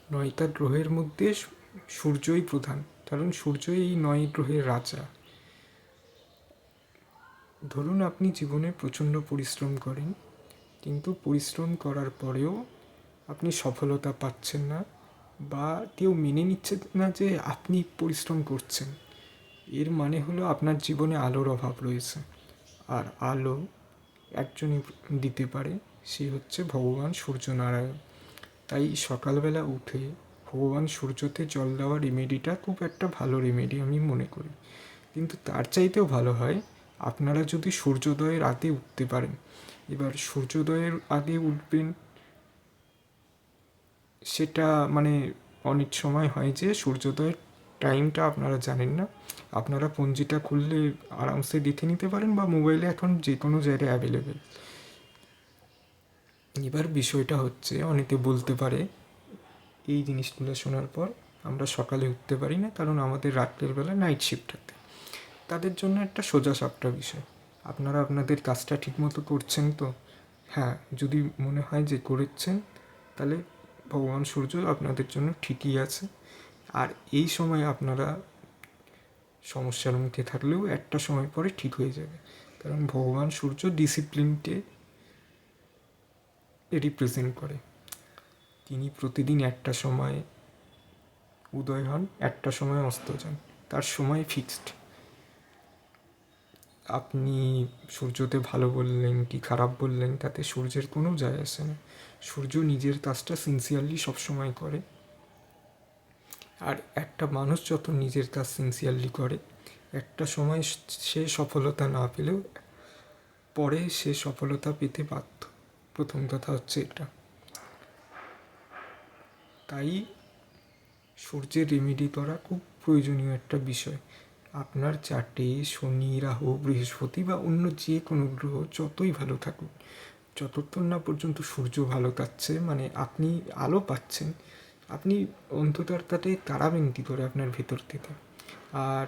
9টা গ্রহের মধ্যে সূর্যই প্রধান, কারণ সূর্যই এই 9 গ্রহের রাজা। ধরুন আপনি জীবনে প্রচণ্ড পরিশ্রম করেন, কিন্তু পরিশ্রম করার পরেও আপনি সফলতা পাচ্ছেন না, বা কেউ মেনে নিচ্ছে না যে আপনি পরিশ্রম করছেন। এর মানে হলো আপনার জীবনে আলোর অভাব রয়েছে। আর আলো একজনই দিতে পারে, সে হচ্ছে ভগবান সূর্যনারায়ণ। তাই সকালবেলা উঠে ভগবান সূর্যতে জল দেওয়া রেমেডিটা খুব একটা ভালো রেমেডি আমি মনে করি। কিন্তু তার চাইতেও ভালো হয় আপনারা যদি সূর্যোদয়ের আগে উঠতে পারেন। এবার সূর্যোদয়ের আগে উঠবেন, সেটা মানে অনেক সময় হয় যে সূর্যোদয়ের টাইমটা আপনারা জানেন না। আপনারা পঞ্জিটা খুললে আরামসে দেখে নিতে পারেন, বা মোবাইলে এখন যে কোনো জায়গায় অ্যাভেলেবেল। এবার বিষয়টা হচ্ছে, অনেকে বলতে পারে এই জিনিসগুলো শোনার পর আমরা সকালে উঠতে পারি না, কারণ আমাদের রাত্রের বেলা নাইট শিফট থাকে। তাদের জন্য একটা সোজা সাপটা বিষয়, আপনারা আপনাদের কাজটা ঠিকমতো করছেন তো? হ্যাঁ, যদি মনে হয় যে করেছেন, তাহলে ভগবান সূর্য আপনাদের জন্য ঠিকই আছে। আর এই সময় আপনারা সমস্যার মুখে থাকলেও একটা সময় পরে ঠিক হয়ে যাবে, কারণ ভগবান সূর্য ডিসিপ্লিনকে রিপ্রেজেন্ট করে। তিনি প্রতিদিন একটা সময় উদয় হন, একটা সময় অস্ত যান, তার সময় ফিক্সড। আপনি সূর্যতে ভালো বললেন কি খারাপ বললেন, তাতে সূর্যের কোনো যায় আসে না। সূর্য নিজের কাজটা সিনসিয়ারলি সবসময় করে। আর একটা মানুষ যত নিজের কাজ সিনসিয়ারলি করে, একটা সময় সে সফলতা না পেলেও পরে সে সফলতা পেতে বাধ্য। প্রথম কথা হচ্ছে এটা। তাই সূর্যের রেমেডি করা খুব প্রয়োজনীয় একটা বিষয়। আপনার চার্টে শনি, রাহু, বৃহস্পতি বা অন্য যে কোনো গ্রহ যতই ভালো থাকুক, যতক্ষণ না পর্যন্ত সূর্য ভালো থাকছে, মানে আপনি আলো পাচ্ছেন, আপনি অন্ধকারটাকে তাড়াবেন কী করে আপনার ভেতর থেকে? আর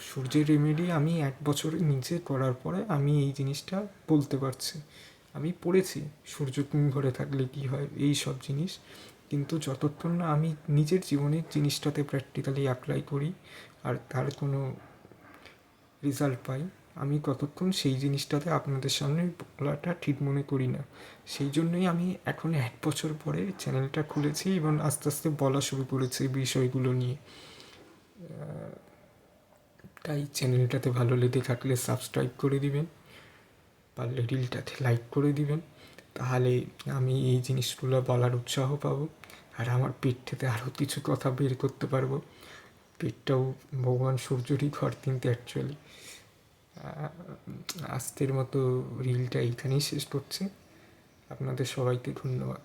সূর্যের রেমেডি আমি 1 বছর নিজে করার পরে আমি এই জিনিসটা বলতে পারছি। আমি পড়েছি সূর্য কোন ঘরে থাকলে কী হয়, এই সব জিনিস, কিন্তু যতক্ষণ না আমি নিজের জীবনের জিনিসটাতে প্র্যাকটিক্যালি অ্যাপ্লাই করি আর তার কোনো রেজাল্ট পাই, আমি ততক্ষণ সেই জিনিসটাতে আপনাদের সামনে বলাটা ঠিক মনে করি না। সেই জন্যই আমি এখন 1 বছর পরে চ্যানেলটা খুলেছি এবং আস্তে আস্তে বলা শুরু করেছি এই বিষয়গুলো নিয়ে। তাই চ্যানেলটাতে ভালো লেগে থাকলে সাবস্ক্রাইব করে দিবেন, পারলে রিলটাতে লাইক করে দিবেন, তাহলে আমি এই জিনিসগুলো বলার উৎসাহ পাবো, আর আমার পেট থেকে আরও কিছু কথা বের করতে পারবো। পেটটাও ভগবান সূর্যরই ঘর, কিন্তু অ্যাকচুয়ালি আজকের মতো রিলটা এইখানেই শেষ করছি। আপনাদের সবাইকে ধন্যবাদ।